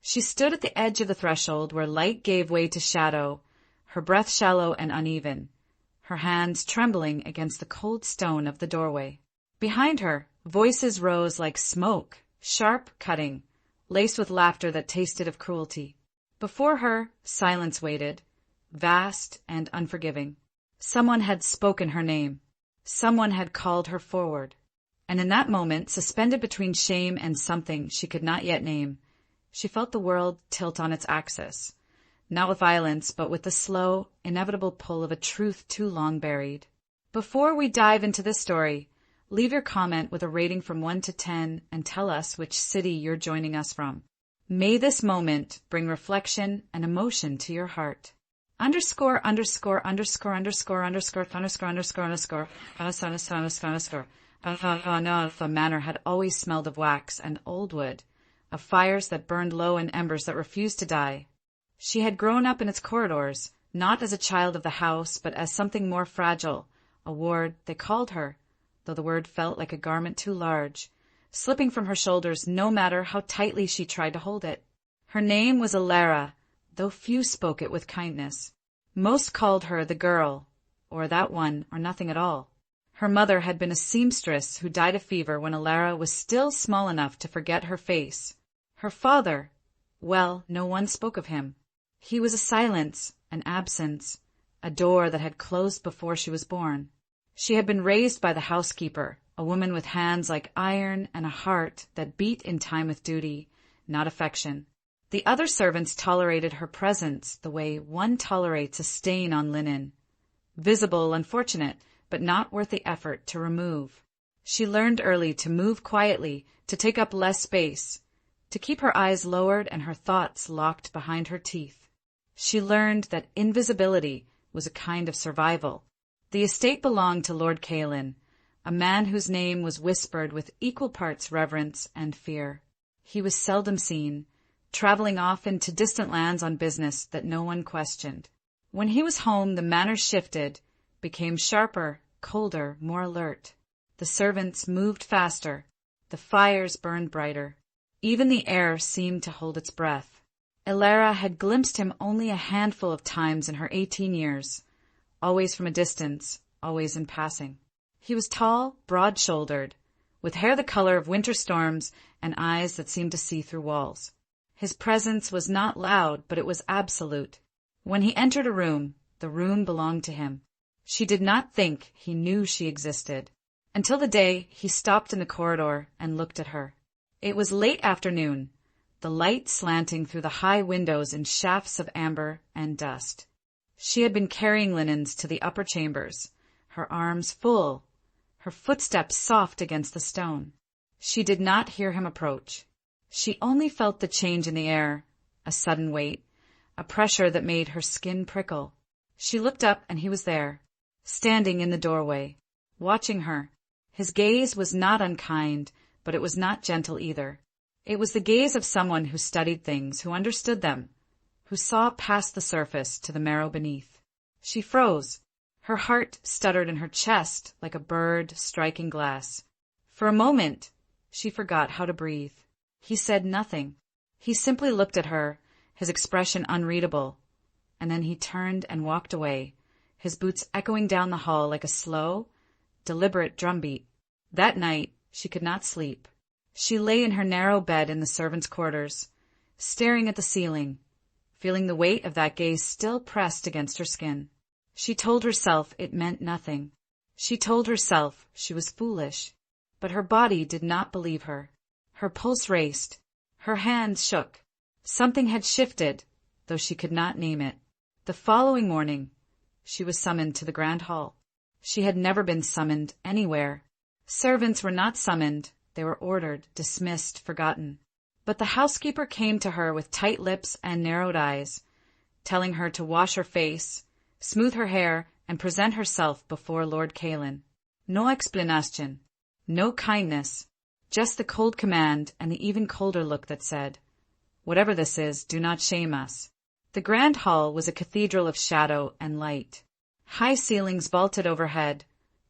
She stood at the edge of the threshold where light gave way to shadow, her breath shallow and uneven, her hands trembling against the cold stone of the doorway. Behind her, voices rose like smoke, sharp, cutting, laced with laughter that tasted of cruelty. Before her, silence waited, vast and unforgiving. Someone had spoken her name. Someone had called her forward. And in that moment, suspended between shame and something she could not yet name, she felt the world tilt on its axis, not with violence, but with the slow, inevitable pull of a truth too long buried. Before we dive into this story, leave your comment with a rating from 1 to 10 and tell us which city you're joining us from. May this moment bring reflection and emotion to your heart. Underscore. The manor had always smelled of wax and old wood, of fires that burned low and embers that refused to die. She had grown up in its corridors, not as a child of the house, but as something more fragile, a ward, they called her, though the word felt like a garment too large, slipping from her shoulders no matter how tightly she tried to hold it. Her name was Alara, though few spoke it with kindness. Most called her the girl, or that one, or nothing at all. Her mother had been a seamstress who died of fever when Alara was still small enough to forget her face. Her father, well, no one spoke of him. He was a silence, an absence, a door that had closed before she was born. She had been raised by the housekeeper, a woman with hands like iron and a heart that beat in time with duty, not affection. The other servants tolerated her presence the way one tolerates a stain on linen. Visible, unfortunate, but not worth the effort to remove. She learned early to move quietly, to take up less space, to keep her eyes lowered and her thoughts locked behind her teeth. She learned that invisibility was a kind of survival. The estate belonged to Lord Caelan, a man whose name was whispered with equal parts reverence and fear. He was seldom seen, traveling off into distant lands on business that no one questioned. When he was home, the manner shifted, became sharper, colder, more alert. The servants moved faster. The fires burned brighter. Even the air seemed to hold its breath. Alara had glimpsed him only a handful of times in her 18 years, always from a distance, always in passing. He was tall, broad-shouldered, with hair the color of winter storms and eyes that seemed to see through walls. His presence was not loud, but it was absolute. When he entered a room, the room belonged to him. She did not think he knew she existed, until the day he stopped in the corridor and looked at her. It was late afternoon, the light slanting through the high windows in shafts of amber and dust. She had been carrying linens to the upper chambers, her arms full, her footsteps soft against the stone. She did not hear him approach. She only felt the change in the air, a sudden weight, a pressure that made her skin prickle. She looked up and he was there, standing in the doorway, watching her. His gaze was not unkind, but it was not gentle either. It was the gaze of someone who studied things, who understood them, who saw past the surface to the marrow beneath. She froze. Her heart stuttered in her chest like a bird striking glass. For a moment, she forgot how to breathe. He said nothing. He simply looked at her, his expression unreadable, and then he turned and walked away, his boots echoing down the hall like a slow, deliberate drumbeat. That night, she could not sleep. She lay in her narrow bed in the servants' quarters, staring at the ceiling, feeling the weight of that gaze still pressed against her skin. She told herself it meant nothing. She told herself she was foolish, but her body did not believe her. Her pulse raced. Her hands shook. Something had shifted, though she could not name it. The following morning, she was summoned to the grand hall. She had never been summoned anywhere. Servants were not summoned. They were ordered, dismissed, forgotten. But the housekeeper came to her with tight lips and narrowed eyes, telling her to wash her face, smooth her hair, and present herself before Lord Caelan. No explanation, no kindness, just the cold command and the even colder look that said, "Whatever this is, do not shame us." The grand hall was a cathedral of shadow and light. High ceilings vaulted overhead,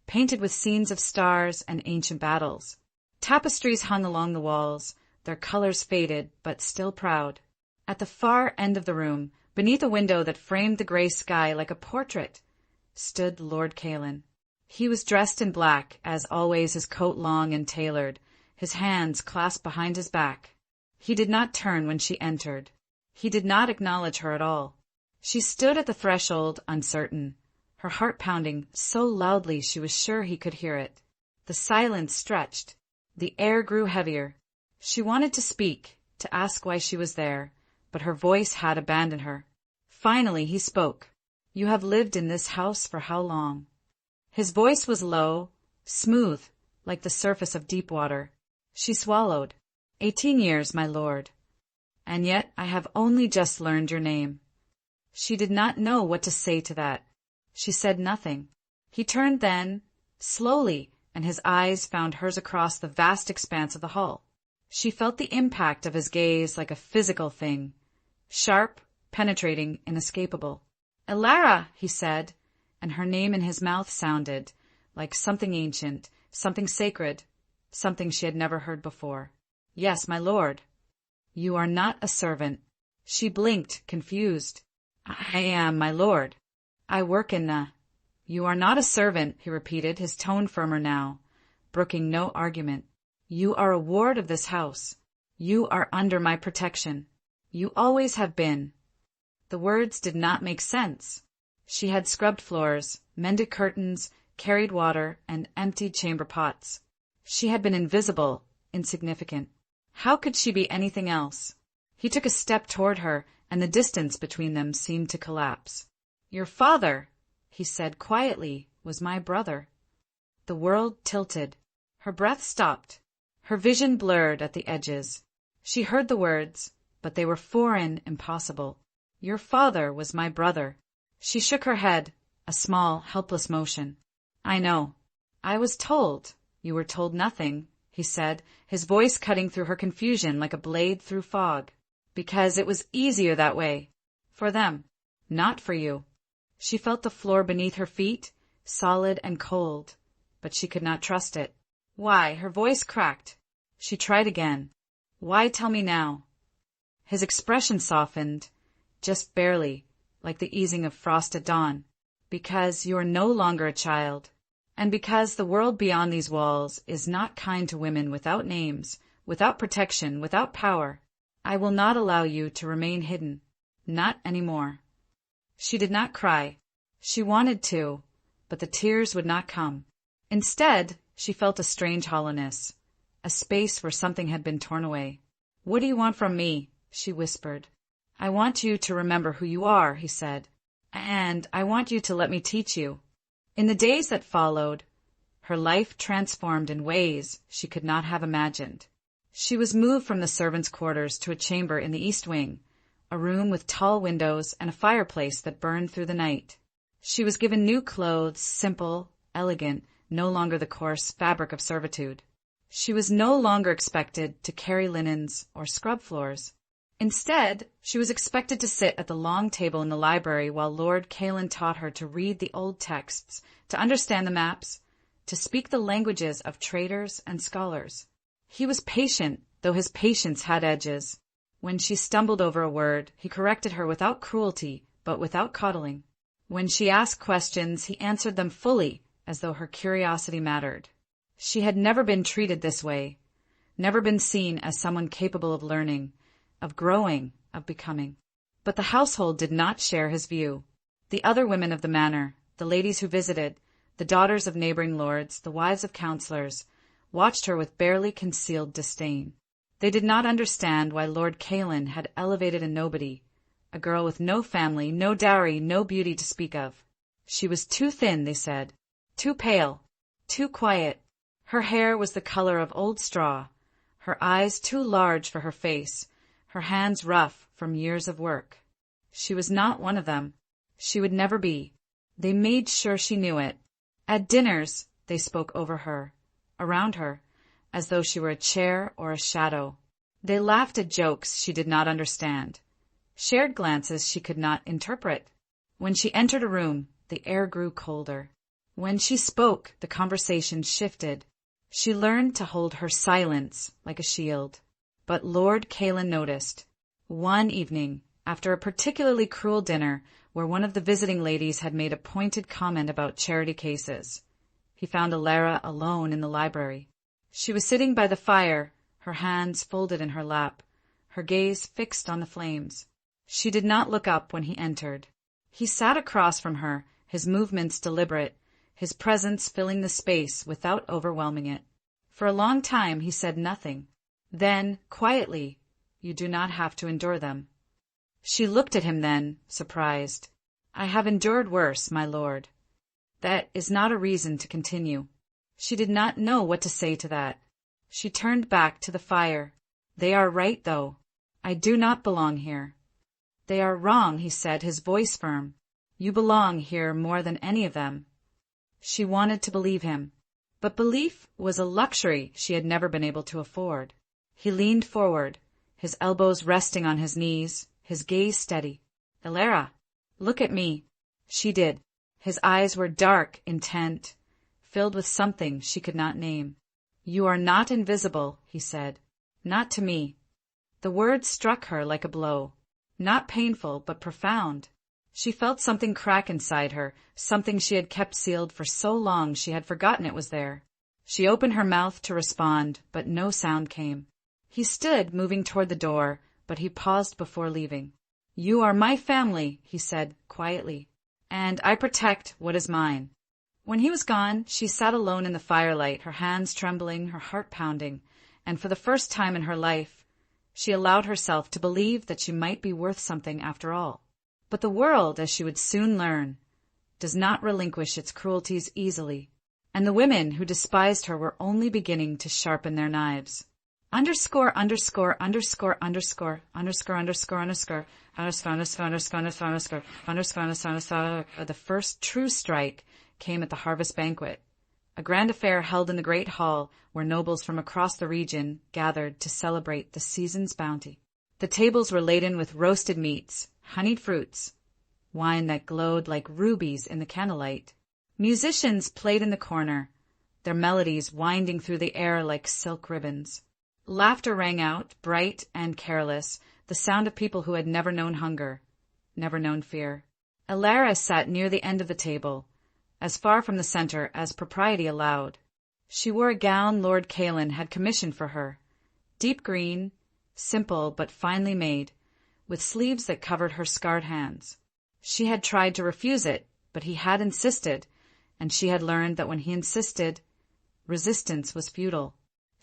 painted with scenes of stars and ancient battles. Tapestries hung along the walls, their colors faded but still proud. At the far end of the room, beneath a window that framed the gray sky like a portrait, stood Lord Callan. He was dressed in black, as always, his coat long and tailored, his hands clasped behind his back. He did not turn when she entered. He did not acknowledge her at all. She stood at the threshold, uncertain, her heart pounding so loudly she was sure he could hear it. The silence stretched. The air grew heavier. She wanted to speak, to ask why she was there, but her voice had abandoned her. Finally he spoke. "You have lived in this house for how long?" His voice was low, smooth, like the surface of deep water. She swallowed. 18 years, my lord. And yet I have only just learned your name. She did not know what to say to that. She said nothing. He turned then, slowly, and his eyes found hers across the vast expanse of the hall. She felt the impact of his gaze like a physical thing, sharp, penetrating, inescapable. "Elara," he said, and her name in his mouth sounded like something ancient, something sacred, something she had never heard before. "Yes, my lord." "You are not a servant." She blinked, confused. "I am, my lord. I work in the—" "You are not a servant," he repeated, his tone firmer now, brooking no argument. "You are a ward of this house. You are under my protection. You always have been." The words did not make sense. She had scrubbed floors, mended curtains, carried water, and emptied chamber pots. She had been invisible, insignificant. How could she be anything else? He took a step toward her, and the distance between them seemed to collapse. "Your father," he said quietly, "was my brother." The world tilted. Her breath stopped. Her vision blurred at the edges. She heard the words, but they were foreign, impossible. "Your father was my brother." She shook her head, a small, helpless motion. "I know. I was told." "You were told nothing," he said, his voice cutting through her confusion like a blade through fog. "Because it was easier that way. For them. Not for you." She felt the floor beneath her feet, solid and cold, but she could not trust it. "Why?" Her voice cracked. She tried again. "Why tell me now?" His expression softened, just barely, like the easing of frost at dawn. "Because you are no longer a child, and because the world beyond these walls is not kind to women without names, without protection, without power. I will not allow you to remain hidden. Not any more." She did not cry. She wanted to, but the tears would not come. Instead, she felt a strange hollowness, a space where something had been torn away. "What do you want from me?" she whispered. "I want you to remember who you are," he said. "And I want you to let me teach you." In the days that followed, her life transformed in ways she could not have imagined. She was moved from the servants' quarters to a chamber in the east wing, a room with tall windows and a fireplace that burned through the night. She was given new clothes, simple, elegant, no longer the coarse fabric of servitude. She was no longer expected to carry linens or scrub floors. Instead, she was expected to sit at the long table in the library while Lord Callan taught her to read the old texts, to understand the maps, to speak the languages of traders and scholars. He was patient, though his patience had edges. When she stumbled over a word, he corrected her without cruelty, but without coddling. When she asked questions, he answered them fully, as though her curiosity mattered. She had never been treated this way, never been seen as someone capable of learning, of growing, of becoming. But the household did not share his view. The other women of the manor, the ladies who visited, the daughters of neighboring lords, the wives of councillors, watched her with barely concealed disdain. They did not understand why Lord Callan had elevated a nobody, a girl with no family, no dowry, no beauty to speak of. She was too thin, they said, too pale, too quiet. Her hair was the color of old straw, her eyes too large for her face, her hands rough from years of work. She was not one of them. She would never be. They made sure she knew it. At dinners, they spoke over her, around her, as though she were a chair or a shadow. They laughed at jokes she did not understand, shared glances she could not interpret. When she entered a room, the air grew colder. When she spoke, the conversation shifted. She learned to hold her silence like a shield. But Lord Callan noticed. One evening, after a particularly cruel dinner where one of the visiting ladies had made a pointed comment about charity cases, he found Alara alone in the library. She was sitting by the fire, her hands folded in her lap, her gaze fixed on the flames. She did not look up when he entered. He sat across from her, his movements deliberate, his presence filling the space without overwhelming it. For a long time he said nothing. Then, quietly, "You do not have to endure them." She looked at him then, surprised. "I have endured worse, my lord." "That is not a reason to continue." She did not know what to say to that. She turned back to the fire. "They are right, though. I do not belong here." "They are wrong," he said, his voice firm. "You belong here more than any of them." She wanted to believe him, but belief was a luxury she had never been able to afford. He leaned forward, his elbows resting on his knees, his gaze steady. "Alara, look at me." She did. His eyes were dark, intent, filled with something she could not name. "You are not invisible," he said. "Not to me." The word struck her like a blow. Not painful, but profound. She felt something crack inside her, something she had kept sealed for so long she had forgotten it was there. She opened her mouth to respond, but no sound came. He stood, moving toward the door, but he paused before leaving. "You are my family," he said quietly, "and I protect what is mine." When he was gone, she sat alone in the firelight, her hands trembling, her heart pounding, and for the first time in her life, she allowed herself to believe that she might be worth something after all. But the world, as she would soon learn, does not relinquish its cruelties easily, and the women who despised her were only beginning to sharpen their knives. Underscore, underscore, underscore, underscore, underscore, underscore, underscore, underscore, underscore, underscore, underscore, underscore, underscore, underscore, underscore. The first true strike came at the harvest banquet, a grand affair held in the great hall where nobles from across the region gathered to celebrate the season's bounty. The tables were laden with roasted meats, honeyed fruits, wine that glowed like rubies in the candlelight. Musicians played in the corner, their melodies winding through the air like silk ribbons. Laughter rang out, bright and careless, the sound of people who had never known hunger, never known fear. Alara sat near the end of the table, as far from the center as propriety allowed. She wore a gown Lord Callan had commissioned for her, deep green, simple but finely made, with sleeves that covered her scarred hands. She had tried to refuse it, but he had insisted, and she had learned that when he insisted, resistance was futile.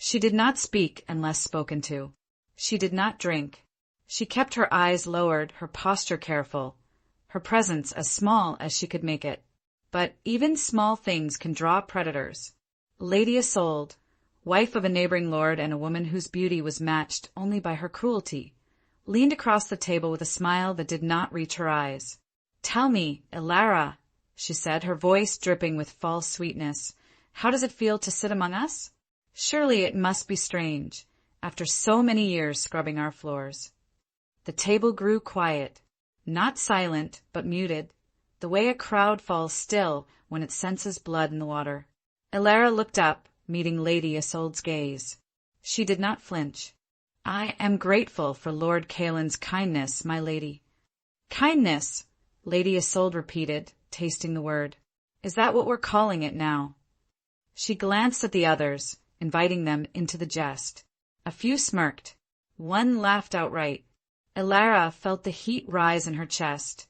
She did not speak unless spoken to. She did not drink. She kept her eyes lowered, her posture careful, her presence as small as she could make it. But even small things can draw predators. Lady Isolde, wife of a neighboring lord and a woman whose beauty was matched only by her cruelty, leaned across the table with a smile that did not reach her eyes. "Tell me, Alara," she said, her voice dripping with false sweetness, "how does it feel to sit among us? Surely it must be strange, after so many years scrubbing our floors." The table grew quiet, not silent, but muted, the way a crowd falls still when it senses blood in the water. Alara looked up, meeting Lady Isolde's gaze. She did not flinch. "I am grateful for Lord Callan's kindness, my lady." "Kindness," Lady Isolde repeated, tasting the word. "Is that what we're calling it now?" She glanced at the others, inviting them into the jest. A few smirked. One laughed outright. Alara felt the heat rise in her chest,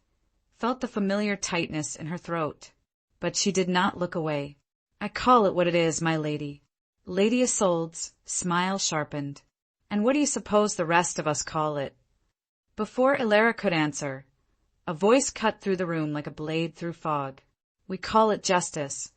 felt the familiar tightness in her throat, but she did not look away. "I call it what it is, my lady." Lady Isolde's smile sharpened. "And what do you suppose the rest of us call it?" Before Alara could answer, a voice cut through the room like a blade through fog. "We call it justice."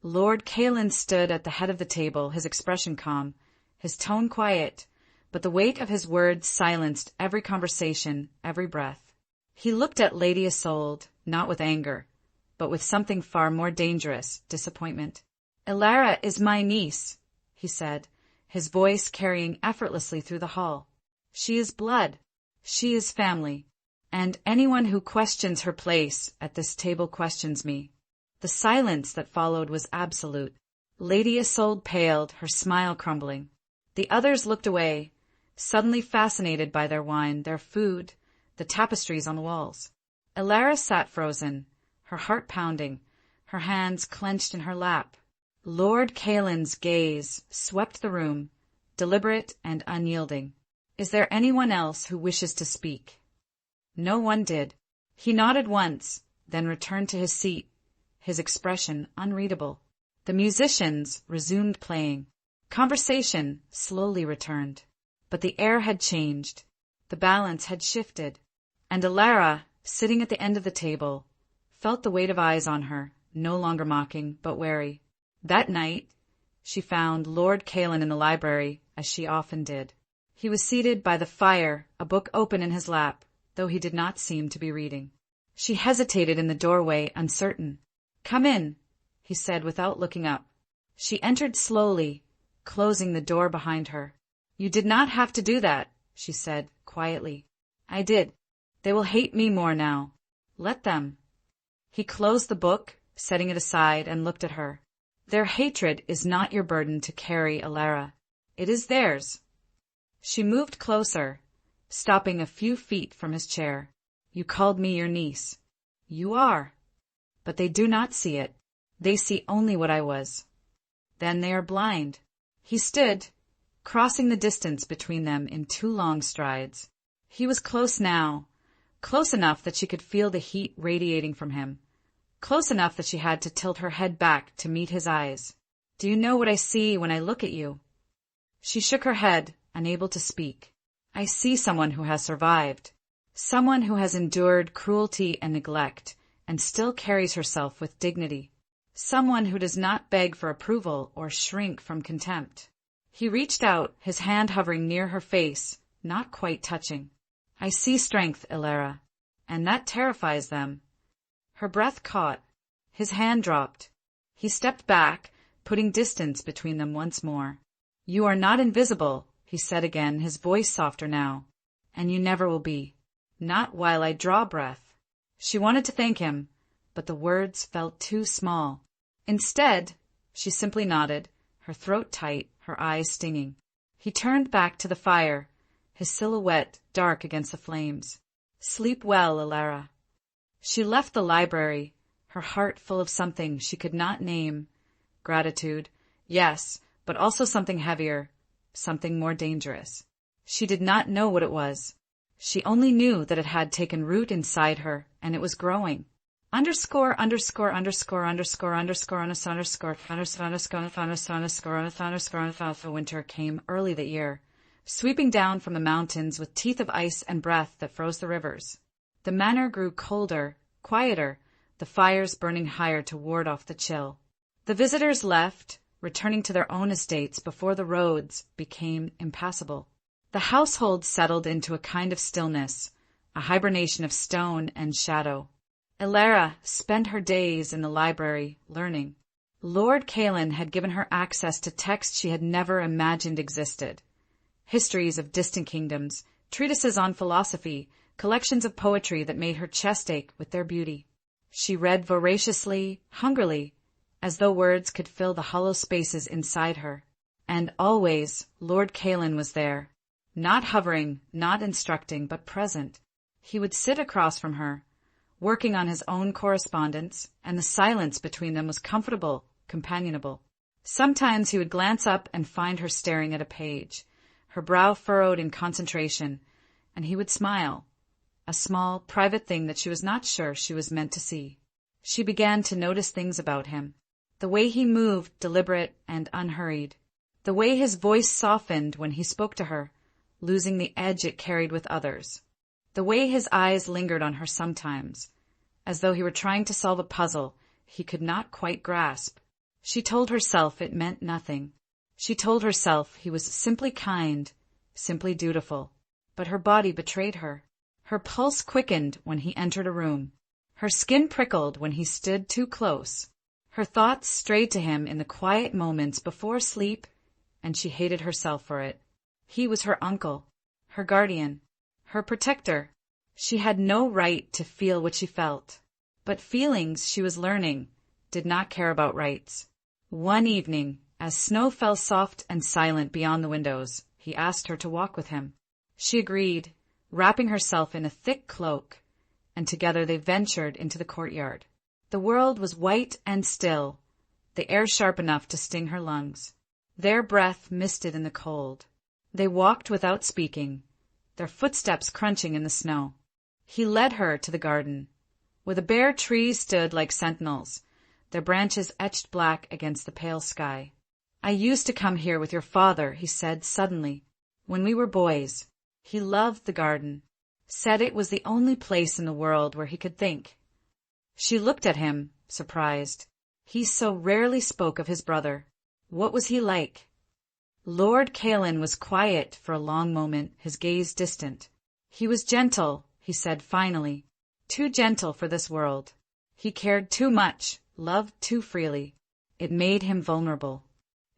Lord Callan stood at the head of the table, his expression calm, his tone quiet, but the weight of his words silenced every conversation, every breath. He looked at Lady Isolde, not with anger, but with something far more dangerous, disappointment. "Alara is my niece," he said, his voice carrying effortlessly through the hall. "She is blood. She is family. And anyone who questions her place at this table questions me." The silence that followed was absolute. Lady Isolde paled, her smile crumbling. The others looked away, suddenly fascinated by their wine, their food, the tapestries on the walls. Elara sat frozen, her heart pounding, her hands clenched in her lap. Lord Kaelin's gaze swept the room, deliberate and unyielding. "Is there anyone else who wishes to speak?" No one did. He nodded once, then returned to his seat, his expression unreadable. The musicians resumed playing. Conversation slowly returned. But the air had changed. The balance had shifted. And Elara, sitting at the end of the table, felt the weight of eyes on her, no longer mocking, but wary. That night, she found Lord Kaelin in the library, as she often did. He was seated by the fire, a book open in his lap, though he did not seem to be reading. She hesitated in the doorway, uncertain. "Come in," he said without looking up. She entered slowly, closing the door behind her. "You did not have to do that," she said quietly. "I did. They will hate me more now. Let them." He closed the book, setting it aside, and looked at her. "Their hatred is not your burden to carry, Elara. It is theirs." She moved closer, stopping a few feet from his chair. "You called me your niece. You are. But they do not see it. They see only what I was. Then they are blind." He stood, crossing the distance between them in 2 long strides. He was close now, close enough that she could feel the heat radiating from him, close enough that she had to tilt her head back to meet his eyes. "Do you know what I see when I look at you?" She shook her head, unable to speak. "I see someone who has survived, someone who has endured cruelty and neglect, and still carries herself with dignity. Someone who does not beg for approval or shrink from contempt." He reached out, his hand hovering near her face, not quite touching. "I see strength, Elara, and that terrifies them." Her breath caught. His hand dropped. He stepped back, putting distance between them once more. "You are not invisible," he said again, his voice softer now. "And you never will be. Not while I draw breath." She wanted to thank him, but the words felt too small. Instead, she simply nodded, her throat tight, her eyes stinging. He turned back to the fire, his silhouette dark against the flames. "Sleep well, Elara." She left the library, her heart full of something she could not name. Gratitude, yes, but also something heavier, something more dangerous. She did not know what it was. She only knew that it had taken root inside her, and it was growing. Underscore winter came early that year, sweeping down from the mountains with teeth of ice and breath that froze the rivers. The manor grew colder, quieter, the fires burning higher to ward off the chill. The visitors left, returning to their own estates before the roads became impassable. The household settled into a kind of stillness, a hibernation of stone and shadow. Elara spent her days in the library, learning. Lord Kaelin had given her access to texts she had never imagined existed. Histories of distant kingdoms, treatises on philosophy, collections of poetry that made her chest ache with their beauty. She read voraciously, hungrily, as though words could fill the hollow spaces inside her. And always Lord Kaelin was there, not hovering, not instructing, but present. He would sit across from her, working on his own correspondence, and the silence between them was comfortable, companionable. Sometimes he would glance up and find her staring at a page, her brow furrowed in concentration, and he would smile, a small, private thing that she was not sure she was meant to see. She began to notice things about him. The way he moved, deliberate and unhurried. The way his voice softened when he spoke to her, losing the edge it carried with others. The way his eyes lingered on her sometimes, as though he were trying to solve a puzzle he could not quite grasp. She told herself it meant nothing. She told herself he was simply kind, simply dutiful. But her body betrayed her. Her pulse quickened when he entered a room. Her skin prickled when he stood too close. Her thoughts strayed to him in the quiet moments before sleep, and she hated herself for it. He was her uncle, her guardian, her protector. She had no right to feel what she felt. But feelings, she was learning, did not care about rights. One evening, as snow fell soft and silent beyond the windows, He asked her to walk with him. She agreed, wrapping herself in a thick cloak, and together they ventured into the courtyard. The world was white and still, the air sharp enough to sting her lungs. Their breath misted in the cold. They walked without speaking, their footsteps crunching in the snow. He led her to the garden, where the bare trees stood like sentinels, their branches etched black against the pale sky. "I used to come here with your father," he said suddenly, "when we were boys." He loved the garden, said it was the only place in the world where he could think. She looked at him, surprised. He so rarely spoke of his brother. What was he like? Lord Caelan was quiet for a long moment, his gaze distant. He was gentle, he said finally, too gentle for this world. He cared too much, loved too freely. It made him vulnerable.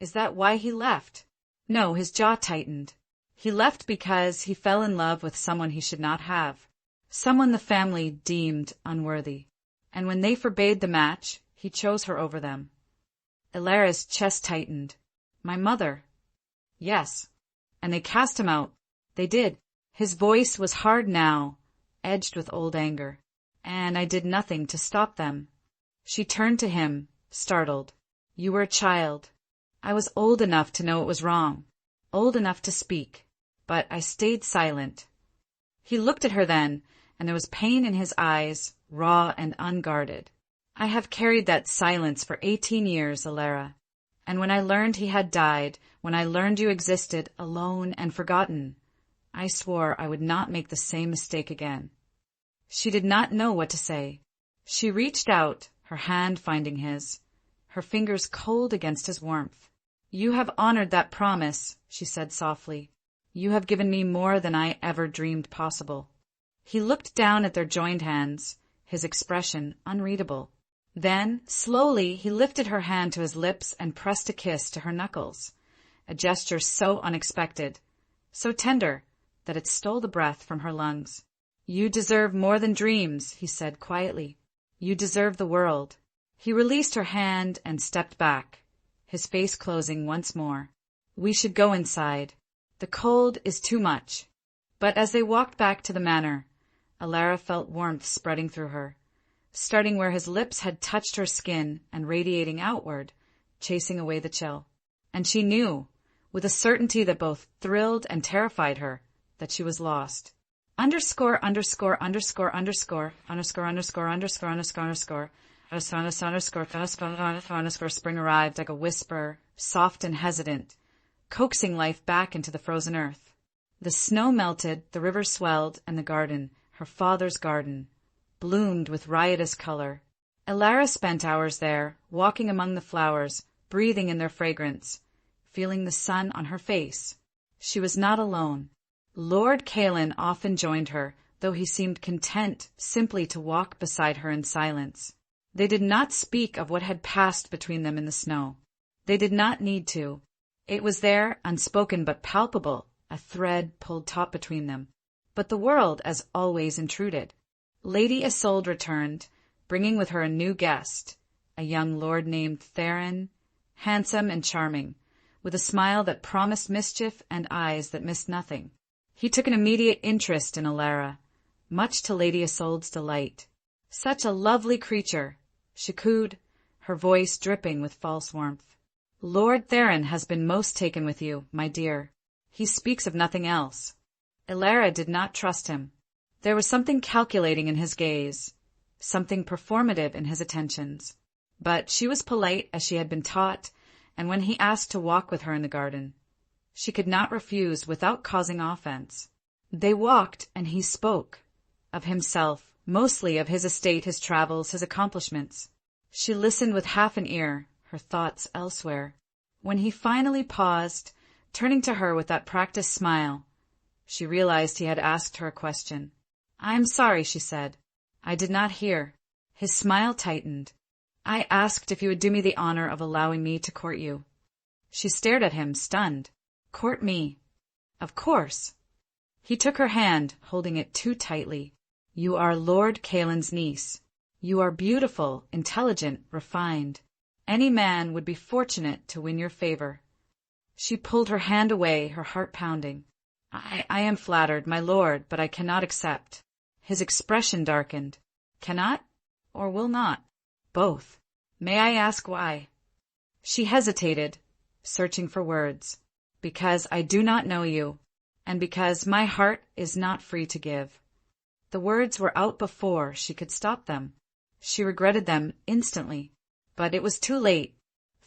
Is that why he left? No, his jaw tightened. He left because he fell in love with someone he should not have, someone the family deemed unworthy. And when they forbade the match, he chose her over them. Ilara's chest tightened. My mother. Yes. And they cast him out. They did. His voice was hard now, edged with old anger. And I did nothing to stop them. She turned to him, startled. You were a child. I was old enough to know it was wrong, old enough to speak, but I stayed silent. He looked at her then, and there was pain in his eyes, raw and unguarded. I have carried that silence for 18 years, Ilara. And when I learned he had died, when I learned you existed, alone and forgotten, I swore I would not make the same mistake again. She did not know what to say. She reached out, her hand finding his, her fingers cold against his warmth. You have honored that promise, she said softly. You have given me more than I ever dreamed possible. He looked down at their joined hands, his expression unreadable. Then, slowly, he lifted her hand to his lips and pressed a kiss to her knuckles, a gesture so unexpected, so tender, that it stole the breath from her lungs. You deserve more than dreams, he said quietly. You deserve the world. He released her hand and stepped back, his face closing once more. We should go inside. The cold is too much. But as they walked back to the manor, Ilara felt warmth spreading through her, starting where his lips had touched her skin and radiating outward, chasing away the chill. And she knew, with a certainty that both thrilled and terrified her, that she was lost. Underscore spring arrived like a whisper, soft and hesitant, coaxing life back into the frozen earth. The snow melted, the river swelled, and the garden, her father's garden, bloomed with riotous color. Ilara spent hours there, walking among the flowers, breathing in their fragrance, feeling the sun on her face. She was not alone. Lord Caelan often joined her, though he seemed content simply to walk beside her in silence. They did not speak of what had passed between them in the snow. They did not need to. It was there, unspoken but palpable, a thread pulled taut between them. But the world, as always, intruded. Lady Isolde returned, bringing with her a new guest, a young lord named Theron, handsome and charming, with a smile that promised mischief and eyes that missed nothing. He took an immediate interest in Ilara, much to Lady Isolde's delight. Such a lovely creature, she cooed, her voice dripping with false warmth. Lord Theron has been most taken with you, my dear. He speaks of nothing else. Ilara did not trust him. There was something calculating in his gaze, something performative in his attentions. But she was polite as she had been taught, and when he asked to walk with her in the garden, she could not refuse without causing offense. They walked, and he spoke. Of himself, mostly of his estate, his travels, his accomplishments. She listened with half an ear, her thoughts elsewhere. When he finally paused, turning to her with that practiced smile, she realized he had asked her a question. I am sorry, she said. I did not hear. His smile tightened. I asked if you would do me the honor of allowing me to court you. She stared at him, stunned. Court me? Of course. He took her hand, holding it too tightly. You are Lord Caelan's niece. You are beautiful, intelligent, refined. Any man would be fortunate to win your favor. She pulled her hand away, her heart pounding. I am flattered, my lord, but I cannot accept. His expression darkened. Cannot, or will not? Both. May I ask why? She hesitated, searching for words. Because I do not know you, and because my heart is not free to give. The words were out before she could stop them. She regretted them instantly. But it was too late.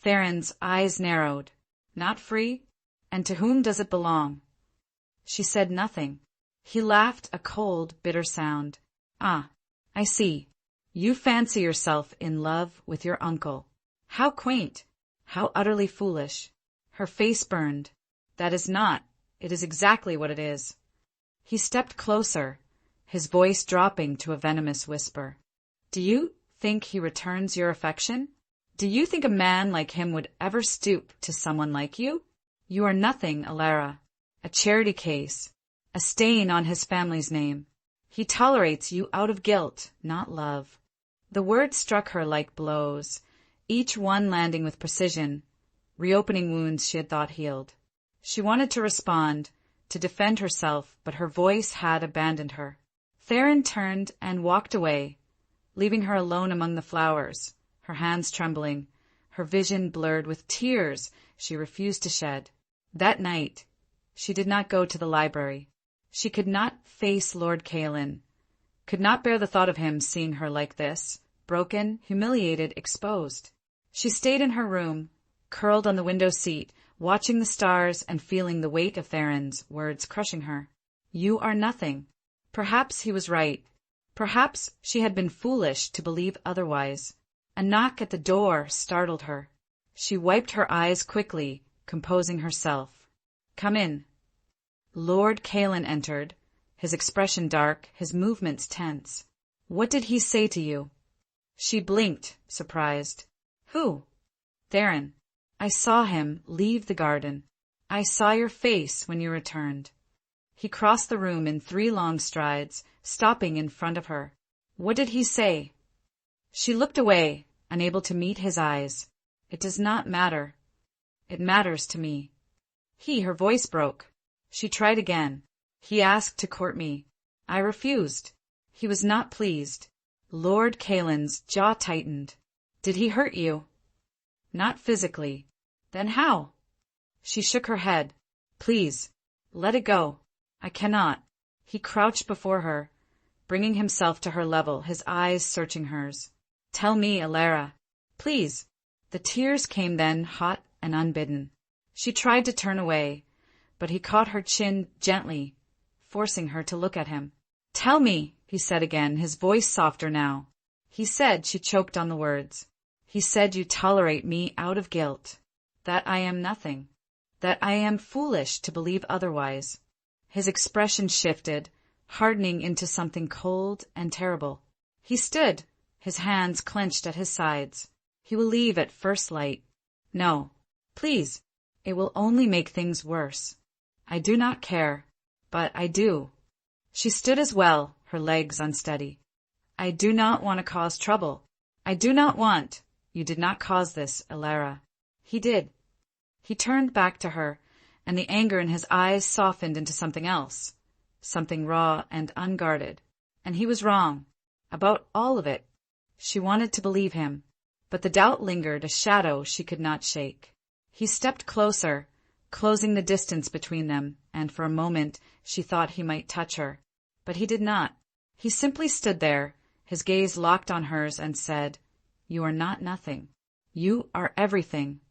Theron's eyes narrowed. Not free? And to whom does it belong? She said nothing. He laughed a cold, bitter sound. Ah, I see. You fancy yourself in love with your uncle. How quaint! How utterly foolish! Her face burned. That is not. It is exactly what it is. He stepped closer, his voice dropping to a venomous whisper. Do you think he returns your affection? Do you think a man like him would ever stoop to someone like you? You are nothing, Alara. A charity case. A stain on his family's name. He tolerates you out of guilt, not love. The words struck her like blows, each one landing with precision, reopening wounds she had thought healed. She wanted to respond, to defend herself, but her voice had abandoned her. Theron turned and walked away, leaving her alone among the flowers, her hands trembling, her vision blurred with tears she refused to shed. That night, she did not go to the library. She could not face Lord Caelan, could not bear the thought of him seeing her like this, broken, humiliated, exposed. She stayed in her room, curled on the window seat, watching the stars and feeling the weight of Theron's words crushing her. You are nothing. Perhaps he was right. Perhaps she had been foolish to believe otherwise. A knock at the door startled her. She wiped her eyes quickly, composing herself. Come in. Lord Caelan entered, his expression dark, his movements tense. What did he say to you? She blinked, surprised. Who? Theron. I saw him leave the garden. I saw your face when you returned. He crossed the room in 3 long strides, stopping in front of her. What did he say? She looked away, unable to meet his eyes. It does not matter. It matters to me. Her voice broke. She tried again. He asked to court me. I refused. He was not pleased. Lord Caelan's jaw tightened. Did he hurt you? Not physically. Then how? She shook her head. Please, let it go. I cannot. He crouched before her, bringing himself to her level, his eyes searching hers. Tell me, Alara. Please. The tears came then, hot and unbidden. She tried to turn away, but he caught her chin gently, forcing her to look at him. Tell me, he said again, his voice softer now. He said, she choked on the words. He said you tolerate me out of guilt, that I am nothing, that I am foolish to believe otherwise. His expression shifted, hardening into something cold and terrible. He stood, his hands clenched at his sides. He will leave at first light. No, please, it will only make things worse. I do not care, but I do. She stood as well, her legs unsteady. I do not want to cause trouble. I do not want. You did not cause this, Alara. He did. He turned back to her, and the anger in his eyes softened into something else, something raw and unguarded. And he was wrong, about all of it. She wanted to believe him, but the doubt lingered, a shadow she could not shake. He stepped closer, closing the distance between them, and for a moment she thought he might touch her. But he did not. He simply stood there, his gaze locked on hers, and said, You are not nothing. You are everything.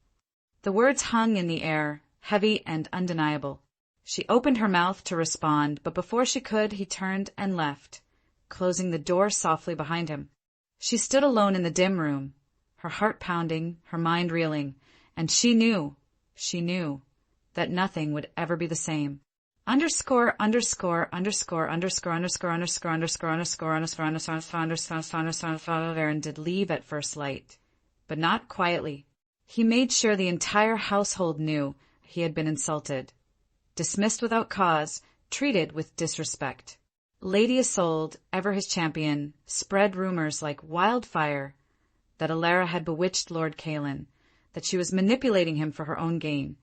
The words hung in the air, heavy and undeniable. She opened her mouth to respond, but before she could, he turned and left, closing the door softly behind him. She stood alone in the dim room, her heart pounding, her mind reeling, and she knew, that nothing would ever be the same. Underscore Theron did leave at first light, but not quietly. He made sure the entire household knew he had been insulted, dismissed without cause, treated with disrespect. Lady Isolde, ever his champion, spread rumors like wildfire that Alara had bewitched Lord Caelan, that she was manipulating him for her own gain,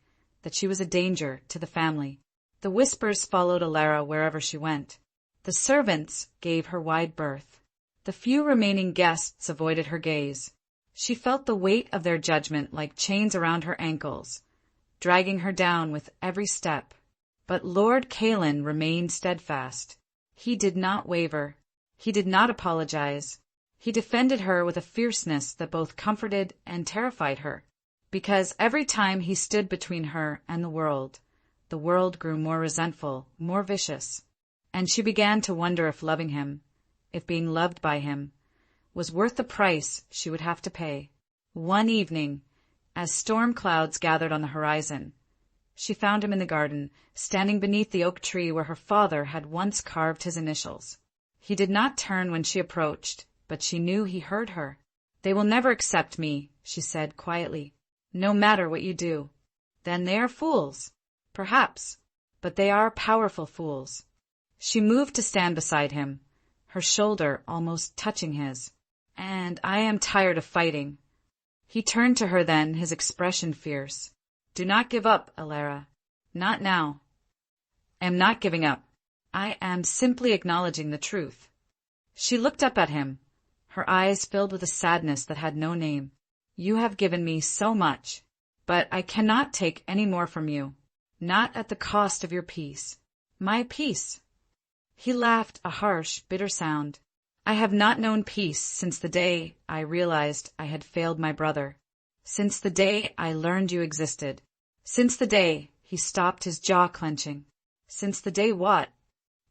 that she was a danger to the family. The whispers followed Alara wherever she went. The servants gave her wide berth. The few remaining guests avoided her gaze. She felt the weight of their judgment like chains around her ankles, dragging her down with every step. But Lord Callan remained steadfast. He did not waver. He did not apologize. He defended her with a fierceness that both comforted and terrified her, because every time he stood between her and the world grew more resentful, more vicious, and she began to wonder if loving him, if being loved by him, was worth the price she would have to pay. One evening, as storm clouds gathered on the horizon, she found him in the garden, standing beneath the oak tree where her father had once carved his initials. He did not turn when she approached, but she knew he heard her. "They will never accept me," she said quietly, "no matter what you do." "Then they are fools." "Perhaps, but they are powerful fools." She moved to stand beside him, her shoulder almost touching his. "And I am tired of fighting." He turned to her then, his expression fierce. "Do not give up, Alara. Not now." "I am not giving up. I am simply acknowledging the truth." She looked up at him, her eyes filled with a sadness that had no name. "You have given me so much, but I cannot take any more from you. Not at the cost of your peace." "My peace?" He laughed, a harsh, bitter sound. "I have not known peace since the day I realized I had failed my brother. Since the day I learned you existed. Since the day," he stopped, his jaw clenching. "Since the day what?"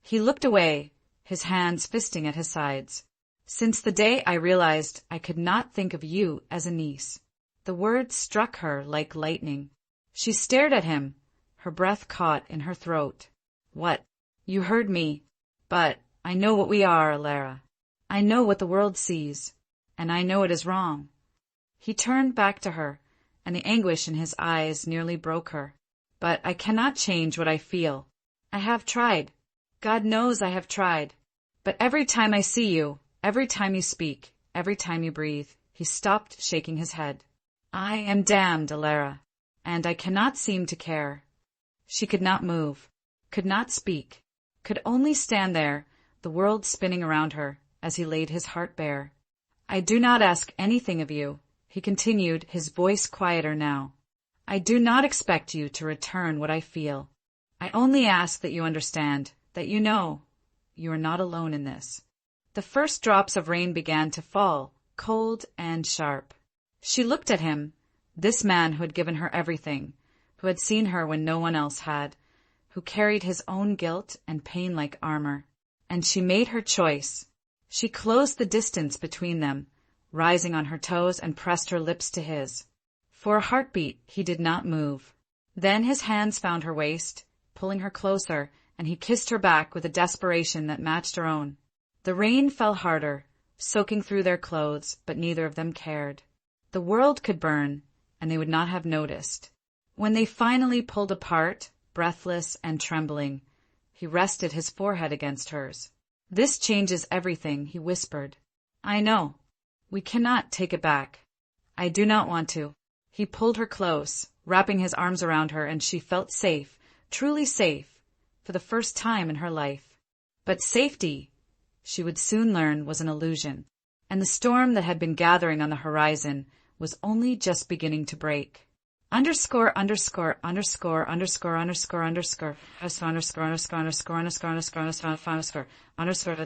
He looked away, his hands fisting at his sides. "Since the day I realized I could not think of you as a niece." The words struck her like lightning. She stared at him, her breath caught in her throat. "What? You heard me. But I know what we are, Alara. I know what the world sees, and I know it is wrong." He turned back to her, and the anguish in his eyes nearly broke her. "But I cannot change what I feel. I have tried. God knows I have tried. But every time I see you, every time you speak, every time you breathe," he stopped, shaking his head. "I am damned, Alara, and I cannot seem to care." She could not move, could not speak, could only stand there, the world spinning around her, as he laid his heart bare. "I do not ask anything of you," he continued, his voice quieter now. "I do not expect you to return what I feel. I only ask that you understand, that you know, you are not alone in this." The first drops of rain began to fall, cold and sharp. She looked at him, this man who had given her everything, who had seen her when no one else had, who carried his own guilt and pain like armor. And she made her choice. She closed the distance between them, rising on her toes, and pressed her lips to his. For a heartbeat he did not move. Then his hands found her waist, pulling her closer, and he kissed her back with a desperation that matched her own. The rain fell harder, soaking through their clothes, but neither of them cared. The world could burn, and they would not have noticed. When they finally pulled apart, breathless and trembling, he rested his forehead against hers. "This changes everything," he whispered. "I know. We cannot take it back. I do not want to." He pulled her close, wrapping his arms around her, and she felt safe, truly safe, for the first time in her life. But safety, she would soon learn, was an illusion, and the storm that had been gathering on the horizon was only just beginning to break. Underscore of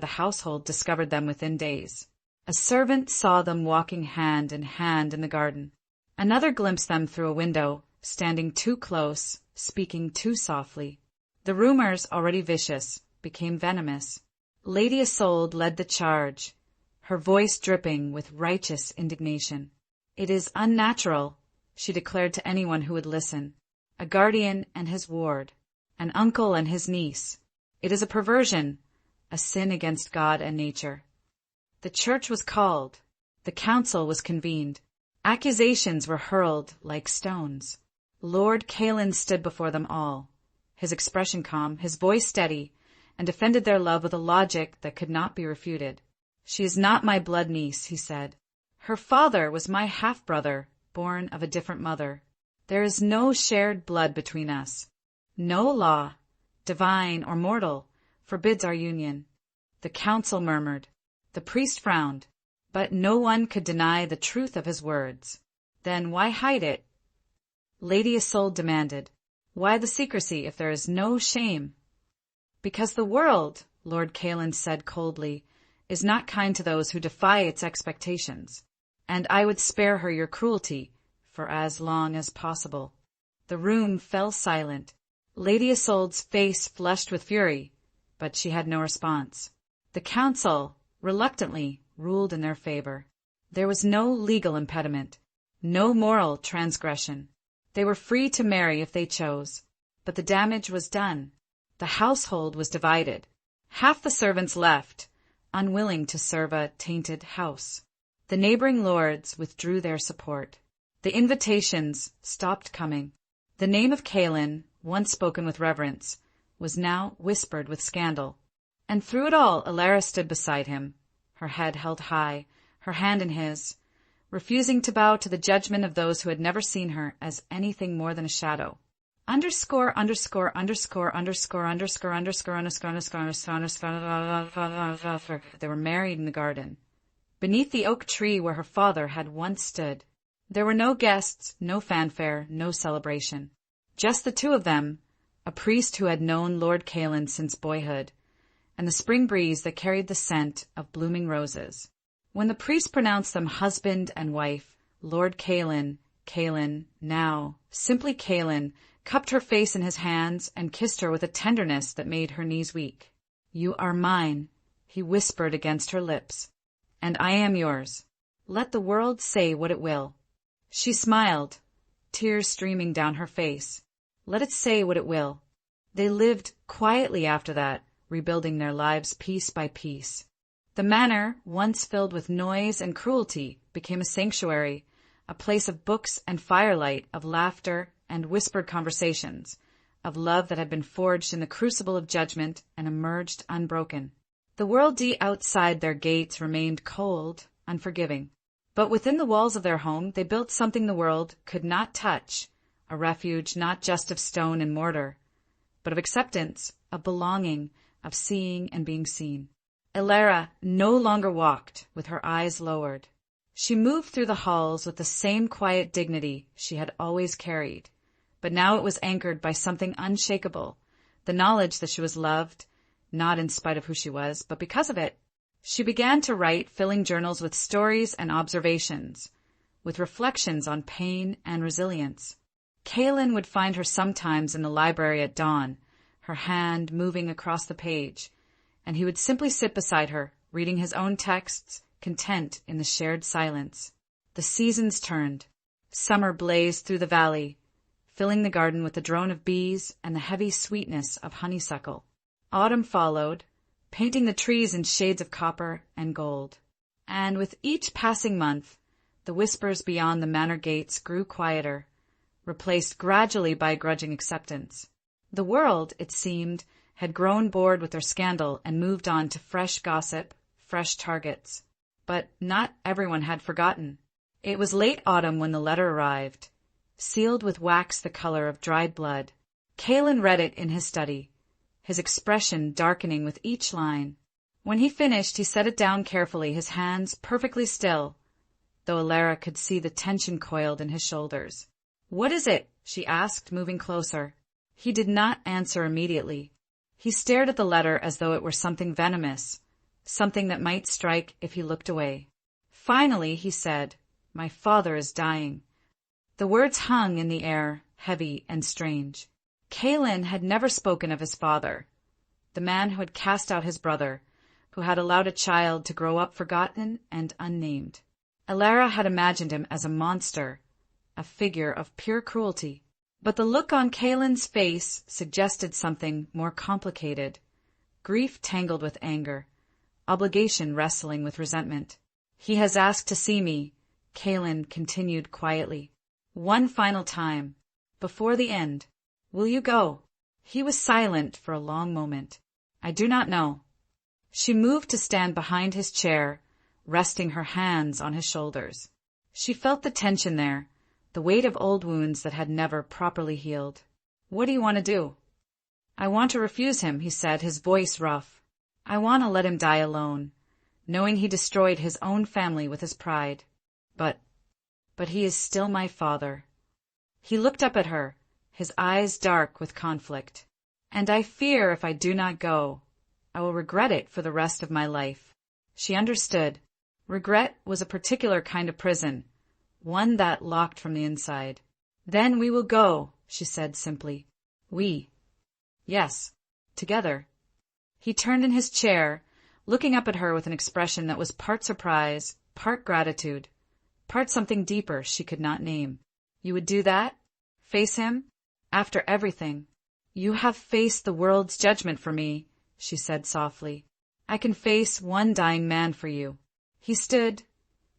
the household discovered them within days. A servant saw them walking hand in hand in the garden. Another glimpsed them through a window, standing too close, speaking too softly. The rumors, already vicious, became venomous. Lady Isolde led the charge, her voice dripping with righteous indignation. "It is unnatural," she declared to anyone who would listen. "A guardian and his ward, an uncle and his niece. It is a perversion, a sin against God and nature." The church was called. The council was convened. Accusations were hurled like stones. Lord Callan stood before them all, his expression calm, his voice steady, and defended their love with a logic that could not be refuted. "She is not my blood niece," he said. "Her father was my half-brother, born of a different mother. There is no shared blood between us. No law, divine or mortal, forbids our union. The council murmured. The priest frowned. But no one could deny the truth of his words. Then why hide it? Lady Isolde demanded. Why the secrecy if there is no shame? Because the world, Lord Callan said coldly, is not kind to those who defy its expectations, and I would spare her your cruelty for as long as possible. The room fell silent. Lady Isolde's face flushed with fury, but she had no response. The council, reluctantly, ruled in their favor. There was no legal impediment, no moral transgression. They were free to marry if they chose, but the damage was done. The household was divided. Half the servants left, unwilling to serve a tainted house. The neighboring lords withdrew their support. The invitations stopped coming. The name of Callan, once spoken with reverence, was now whispered with scandal. And through it all Alara stood beside him, her head held high, her hand in his, refusing to bow to the judgment of those who had never seen her as anything more than a shadow. They were married in the garden, beneath the oak tree where her father had once stood. There were no guests, no fanfare, no celebration. Just the two of them, a priest who had known Lord Callan since boyhood, and the spring breeze that carried the scent of blooming roses. When the priest pronounced them husband and wife, Lord Callan, now simply Callan, cupped her face in his hands and kissed her with a tenderness that made her knees weak. You are mine, he whispered against her lips, and I am yours. Let the world say what it will. She smiled, tears streaming down her face. Let it say what it will. They lived quietly after that, rebuilding their lives piece by piece. The manor, once filled with noise and cruelty, became a sanctuary, a place of books and firelight, of laughter and whispered conversations, of love that had been forged in the crucible of judgment and emerged unbroken. The world outside their gates remained cold, unforgiving. But within the walls of their home they built something the world could not touch, a refuge not just of stone and mortar, but of acceptance, of belonging, of seeing and being seen. Alara no longer walked with her eyes lowered. She moved through the halls with the same quiet dignity she had always carried, but now it was anchored by something unshakable, the knowledge that she was loved, not in spite of who she was, but because of it. She began to write, filling journals with stories and observations, with reflections on pain and resilience. Callan would find her sometimes in the library at dawn, her hand moving across the page, and he would simply sit beside her, reading his own texts, content in the shared silence. The seasons turned. Summer blazed through the valley, filling the garden with the drone of bees and the heavy sweetness of honeysuckle. Autumn followed, painting the trees in shades of copper and gold. And with each passing month, the whispers beyond the manor gates grew quieter, replaced gradually by grudging acceptance. The world, it seemed, had grown bored with their scandal and moved on to fresh gossip, fresh targets. But not everyone had forgotten. It was late autumn when the letter arrived, sealed with wax the color of dried blood. Callan read it in his study, his expression darkening with each line. When he finished, he set it down carefully, his hands perfectly still, though Alara could see the tension coiled in his shoulders. "What is it?" she asked, moving closer. He did not answer immediately. He stared at the letter as though it were something venomous, something that might strike if he looked away. Finally, he said, "My father is dying." The words hung in the air, heavy and strange. Callan had never spoken of his father, the man who had cast out his brother, who had allowed a child to grow up forgotten and unnamed. Alara had imagined him as a monster, a figure of pure cruelty. But the look on Callan's face suggested something more complicated, grief tangled with anger, obligation wrestling with resentment. "He has asked to see me," Callan continued quietly. "One final time, before the end. Will you go?" He was silent for a long moment. "I do not know." She moved to stand behind his chair, resting her hands on his shoulders. She felt the tension there, the weight of old wounds that had never properly healed. "What do you want to do?" "I want to refuse him," he said, his voice rough. "I want to let him die alone, knowing he destroyed his own family with his pride. But he is still my father." He looked up at her, his eyes dark with conflict. "And I fear if I do not go, I will regret it for the rest of my life." She understood. Regret was a particular kind of prison, one that locked from the inside. "Then we will go," she said simply. "We?" "Yes, together." He turned in his chair, looking up at her with an expression that was part surprise, part gratitude, part something deeper she could not name. "You would do that? Face him? After everything?" "You have faced the world's judgment for me," she said softly. "I can face one dying man for you." He stood,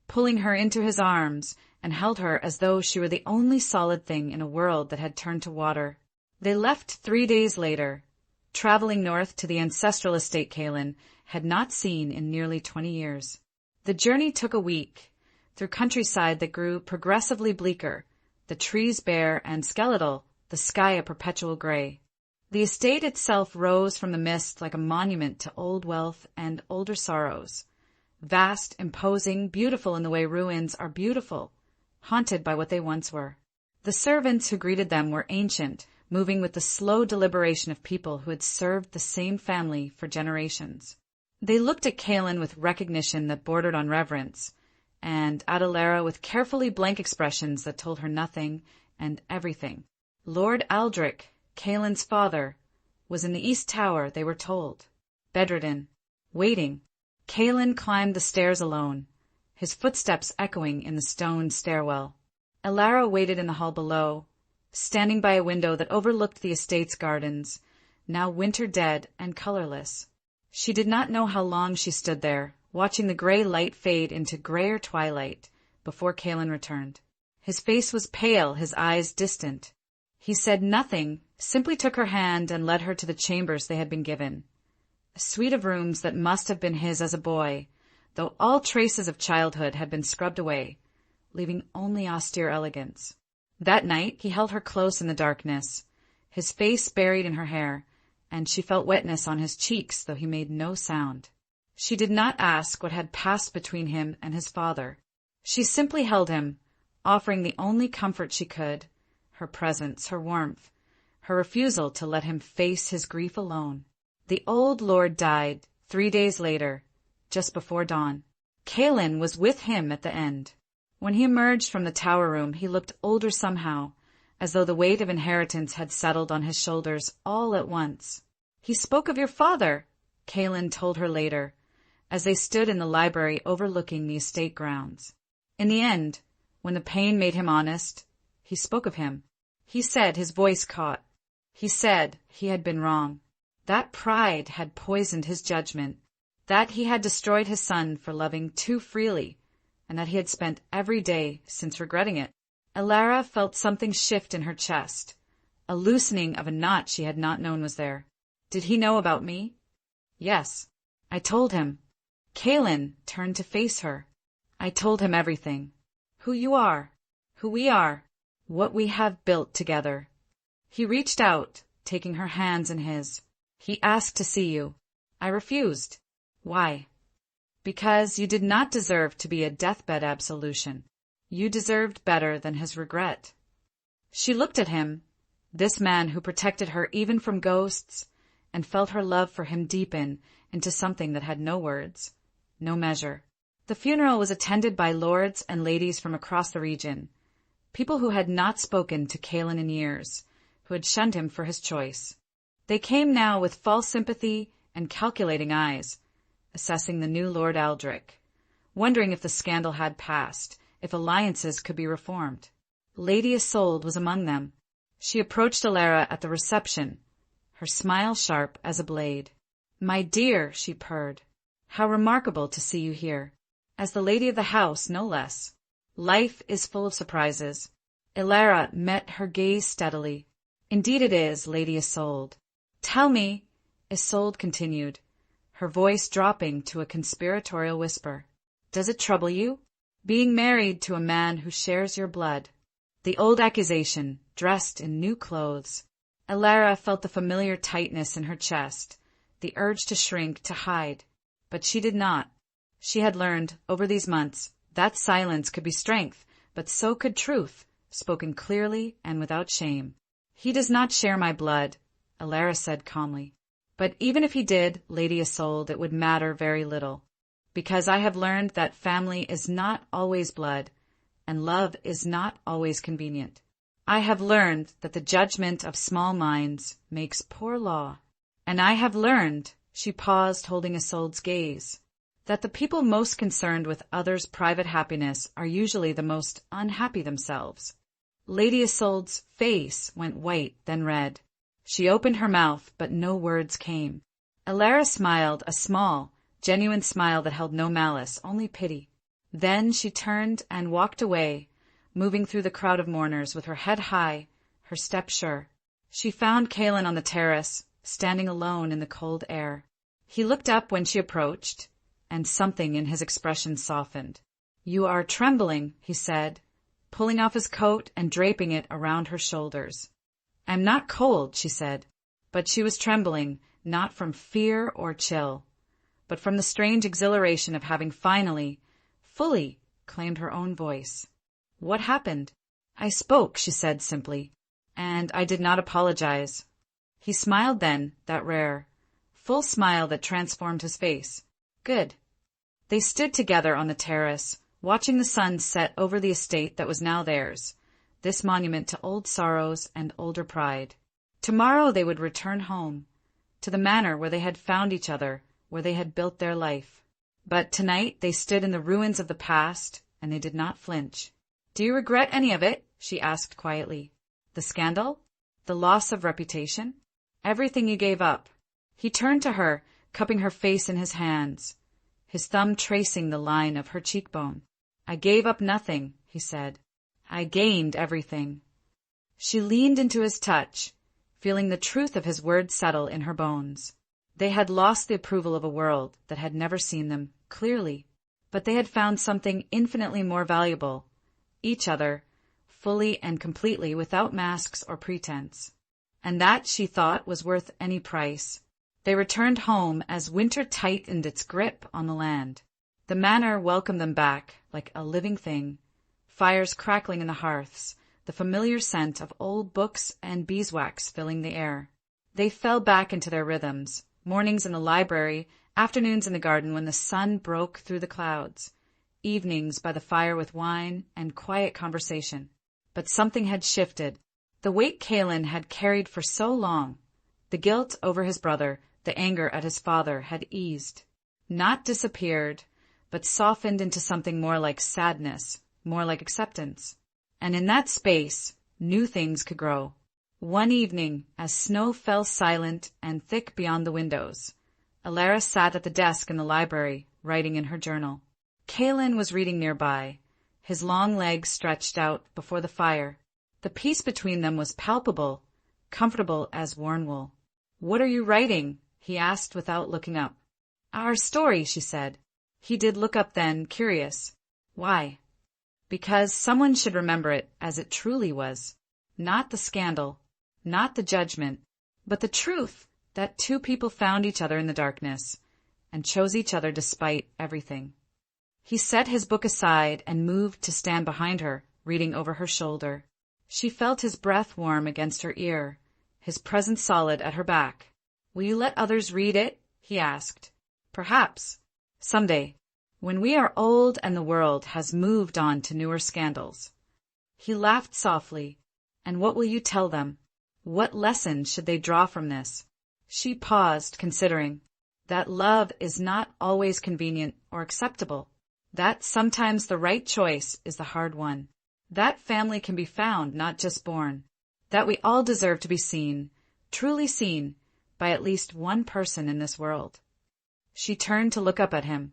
pulling her into his arms, and held her as though she were the only solid thing in a world that had turned to water. They left 3 days later, traveling north to the ancestral estate Kaelin had not seen in nearly 20 years. The journey took a week, through countryside that grew progressively bleaker, the trees bare and skeletal, the sky a perpetual gray. The estate itself rose from the mist like a monument to old wealth and older sorrows. Vast, imposing, beautiful in the way ruins are beautiful, haunted by what they once were. The servants who greeted them were ancient, moving with the slow deliberation of people who had served the same family for generations. They looked at Kaelin with recognition that bordered on reverence, and at Alara with carefully blank expressions that told her nothing and everything. Lord Aldrich, Kaelin's father, was in the East Tower, they were told, bedridden, waiting. Kaelin climbed the stairs alone, his footsteps echoing in the stone stairwell. Alara waited in the hall below, standing by a window that overlooked the estate's gardens, now winter dead and colorless. She did not know how long she stood there, watching the gray light fade into grayer twilight, before Kaelin returned. His face was pale, his eyes distant. He said nothing, simply took her hand and led her to the chambers they had been given. A suite of rooms that must have been his as a boy, though all traces of childhood had been scrubbed away, leaving only austere elegance. That night he held her close in the darkness, his face buried in her hair, and she felt wetness on his cheeks, though he made no sound. She did not ask what had passed between him and his father. She simply held him, offering the only comfort she could, her presence, her warmth, her refusal to let him face his grief alone. The old lord died 3 days later, just before dawn. Kaelin was with him at the end. When he emerged from the tower room, he looked older somehow, as though the weight of inheritance had settled on his shoulders all at once. "He spoke of your father," Kaelin told her later, as they stood in the library overlooking the estate grounds. In the end, when the pain made him honest, he spoke of him. He said, his voice caught. He said he had been wrong. That pride had poisoned his judgment, that he had destroyed his son for loving too freely, and that he had spent every day since regretting it. Alara felt something shift in her chest, a loosening of a knot she had not known was there. "Did he know about me?" "Yes. I told him." Kaelin turned to face her. "I told him everything. Who you are, who we are, what we have built together." He reached out, taking her hands in his. "He asked to see you. I refused." "Why?" "Because you did not deserve to be a deathbed absolution. You deserved better than his regret." She looked at him, this man who protected her even from ghosts, and felt her love for him deepen into something that had no words, no measure. The funeral was attended by lords and ladies from across the region, people who had not spoken to Kaelin in years, who had shunned him for his choice. They came now with false sympathy and calculating eyes, assessing the new Lord Aldrich, wondering if the scandal had passed, if alliances could be reformed. Lady Isolde was among them. She approached Alara at the reception, her smile sharp as a blade. "My dear," she purred, "how remarkable to see you here. As the lady of the house, no less. Life is full of surprises." Alara met her gaze steadily. "Indeed it is, Lady Isolde." "Tell me," Isolde continued, her voice dropping to a conspiratorial whisper, "does it trouble you, being married to a man who shares your blood?" The old accusation, dressed in new clothes. Elara felt the familiar tightness in her chest, the urge to shrink, to hide. But she did not. She had learned, over these months, that silence could be strength, but so could truth, spoken clearly and without shame. "He does not share my blood," Elara said calmly. "But even if he did, Lady Isolde, it would matter very little. Because I have learned that family is not always blood, and love is not always convenient. I have learned that the judgment of small minds makes poor law. And I have learned," she paused, holding Isolde's gaze, "that the people most concerned with others' private happiness are usually the most unhappy themselves." Lady Isolde's face went white, then red. She opened her mouth, but no words came. Elara smiled, a small, genuine smile that held no malice, only pity. Then she turned and walked away, moving through the crowd of mourners with her head high, her step sure. She found Calin on the terrace, standing alone in the cold air. He looked up when she approached, and something in his expression softened. "You are trembling," he said, pulling off his coat and draping it around her shoulders. "I'm not cold," she said, but she was trembling, not from fear or chill, but from the strange exhilaration of having finally, fully, claimed her own voice. "What happened?" "I spoke," she said simply, "and I did not apologize." He smiled then, that rare, full smile that transformed his face. "Good." They stood together on the terrace, watching the sun set over the estate that was now theirs, this monument to old sorrows and older pride. Tomorrow they would return home, to the manor where they had found each other, where they had built their life. But tonight they stood in the ruins of the past, and they did not flinch. "Do you regret any of it?" she asked quietly. "The scandal? The loss of reputation? Everything you gave up?" He turned to her, cupping her face in his hands, his thumb tracing the line of her cheekbone. "I gave up nothing," he said. "I gained everything." She leaned into his touch, feeling the truth of his words settle in her bones. They had lost the approval of a world that had never seen them clearly, but they had found something infinitely more valuable, each other, fully and completely, without masks or pretense. And that, she thought, was worth any price. They returned home as winter tightened its grip on the land. The manor welcomed them back like a living thing, fires crackling in the hearths, the familiar scent of old books and beeswax filling the air. They fell back into their rhythms, mornings in the library, afternoons in the garden when the sun broke through the clouds, evenings by the fire with wine and quiet conversation. But something had shifted. The weight Calin had carried for so long, the guilt over his brother, the anger at his father, had eased, not disappeared, but softened into something more like sadness, more like acceptance. And in that space, new things could grow. One evening, as snow fell silent and thick beyond the windows, Elara sat at the desk in the library, writing in her journal. Calin was reading nearby, his long legs stretched out before the fire. The peace between them was palpable, comfortable as worn wool. "What are you writing?" he asked without looking up. "Our story," she said. He did look up then, curious. "Why?" "Because someone should remember it as it truly was. Not the scandal, not the judgment, but the truth that two people found each other in the darkness and chose each other despite everything." He set his book aside and moved to stand behind her, reading over her shoulder. She felt his breath warm against her ear, his presence solid at her back. "Will you let others read it?" he asked. "Perhaps. Someday, when we are old and the world has moved on to newer scandals." He laughed softly. "And what will you tell them? What lesson should they draw from this?" She paused, considering. That love is not always convenient or acceptable. That sometimes the right choice is the hard one. That family can be found, not just born. That we all deserve to be seen, truly seen, by at least one person in this world. She turned to look up at him.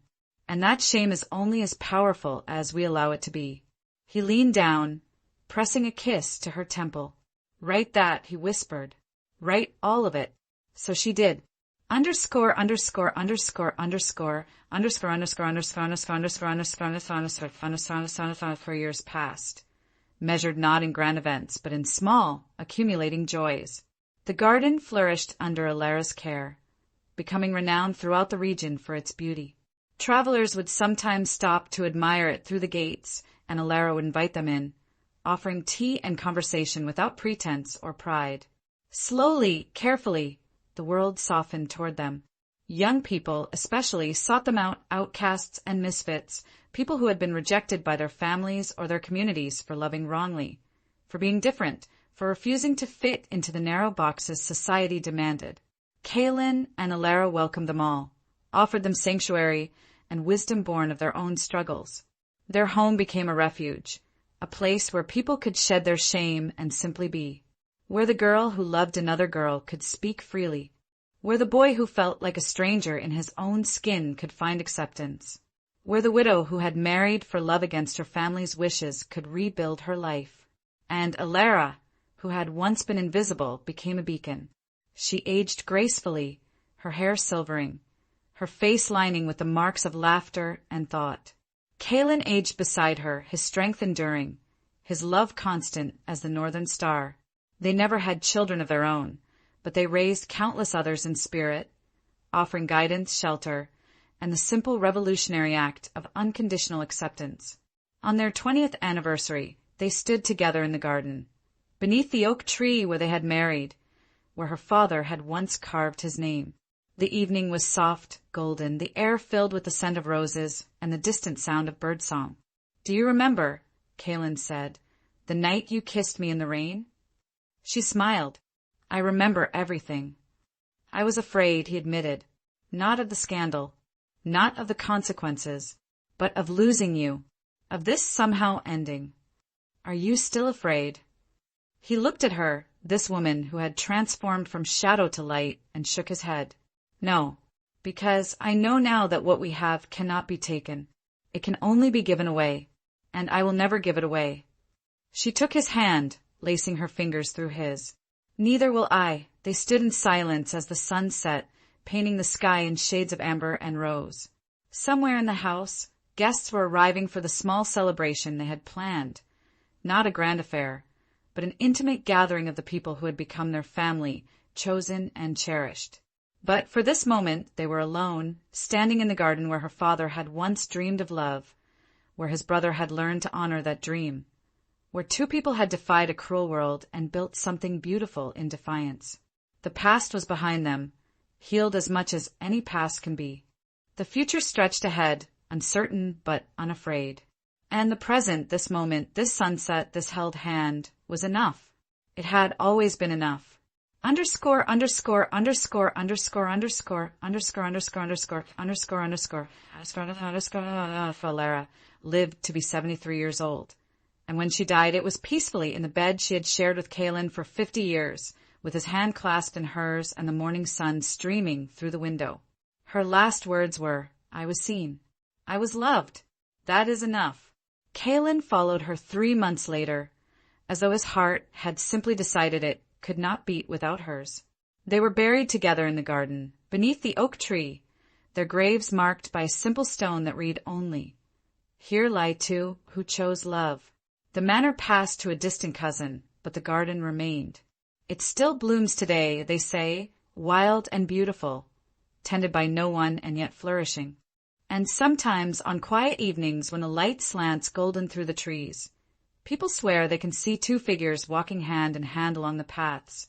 "And that shame is only as powerful as we allow it to be." He leaned down, pressing a kiss to her temple. "Write that," he whispered. "Write all of it." So she did. Underscore, underscore, underscore, underscore, underscore, underscore, underscore, underscore, underscore, underscore, underscore, underscore, underscore, for years past. measured not in grand events, but in small, accumulating joys. The garden flourished under Alara's care, becoming renowned throughout the region for its beauty. Travelers would sometimes stop to admire it through the gates, and Alara would invite them in, offering tea and conversation without pretense or pride. Slowly, carefully, the world softened toward them. Young people, especially, sought them out, outcasts and misfits, people who had been rejected by their families or their communities for loving wrongly, for being different, for refusing to fit into the narrow boxes society demanded. Kaelin and Alara welcomed them all, offered them sanctuary and wisdom born of their own struggles. Their home became a refuge, a place where people could shed their shame and simply be, where the girl who loved another girl could speak freely, where the boy who felt like a stranger in his own skin could find acceptance, where the widow who had married for love against her family's wishes could rebuild her life. And Alara, who had once been invisible, became a beacon. She aged gracefully, her hair silvering, her face lining with the marks of laughter and thought. Kaelin aged beside her, his strength enduring, his love constant as the northern star. They never had children of their own, but they raised countless others in spirit, offering guidance, shelter, and the simple revolutionary act of unconditional acceptance. On their 20th anniversary, they stood together in the garden, beneath the oak tree where they had married, where her father had once carved his name. The evening was soft, golden, the air filled with the scent of roses and the distant sound of birdsong. "Do you remember," Kaelin said, "the night you kissed me in the rain?" She smiled. "I remember everything." "I was afraid," he admitted, "not of the scandal, not of the consequences, but of losing you, of this somehow ending. Are you still afraid?" He looked at her, this woman who had transformed from shadow to light, and shook his head. "No, because I know now that what we have cannot be taken. It can only be given away, and I will never give it away." She took his hand, lacing her fingers through his. "Neither will I." They stood in silence as the sun set, painting the sky in shades of amber and rose. Somewhere in the house, guests were arriving for the small celebration they had planned. Not a grand affair, but an intimate gathering of the people who had become their family, chosen and cherished. But for this moment they were alone, standing in the garden where her father had once dreamed of love, where his brother had learned to honor that dream, where two people had defied a cruel world and built something beautiful in defiance. The past was behind them, healed as much as any past can be. The future stretched ahead, uncertain but unafraid. And the present, this moment, this sunset, this held hand, was enough. It had always been enough. Underscore, underscore, underscore, underscore, underscore, underscore, underscore, underscore, underscore, underscore, Alara lived to be 73 years old. And when she died, it was peacefully in the bed she had shared with Kaelin for 50 years, with his hand clasped in hers and the morning sun streaming through the window. Her last words were, "I was seen. I was loved. That is enough." Kaelin followed her 3 months later, as though his heart had simply decided it could not beat without hers. They were buried together in the garden, beneath the oak tree, their graves marked by a simple stone that read only, "Here lie two who chose love." The manor passed to a distant cousin, but the garden remained. It still blooms today, they say, wild and beautiful, tended by no one and yet flourishing. And sometimes on quiet evenings when a light slants golden through the trees, people swear they can see two figures walking hand in hand along the paths,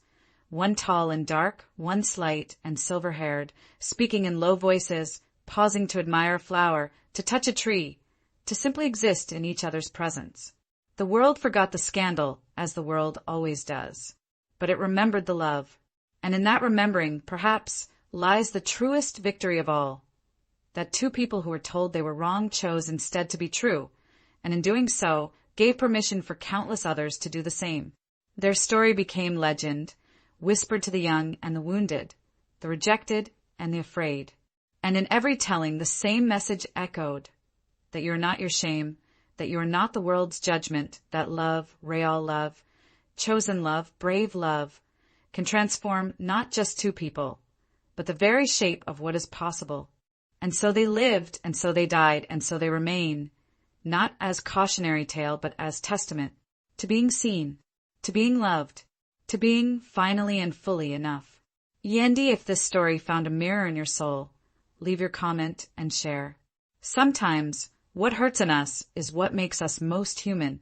one tall and dark, one slight and silver-haired, speaking in low voices, pausing to admire a flower, to touch a tree, to simply exist in each other's presence. The world forgot the scandal, as the world always does, but it remembered the love, and in that remembering, perhaps, lies the truest victory of all, that two people who were told they were wrong chose instead to be true, and in doing so, gave permission for countless others to do the same. Their story became legend, whispered to the young and the wounded, the rejected and the afraid. And in every telling, the same message echoed, that you are not your shame, that you are not the world's judgment, that love, real love, chosen love, brave love, can transform not just two people, but the very shape of what is possible. And so they lived, and so they died, and so they remain, not as cautionary tale, but as testament. to being seen, to being loved, to being finally and fully enough. Yendi, if this story found a mirror in your soul, leave your comment and share. Sometimes, what hurts in us is what makes us most human.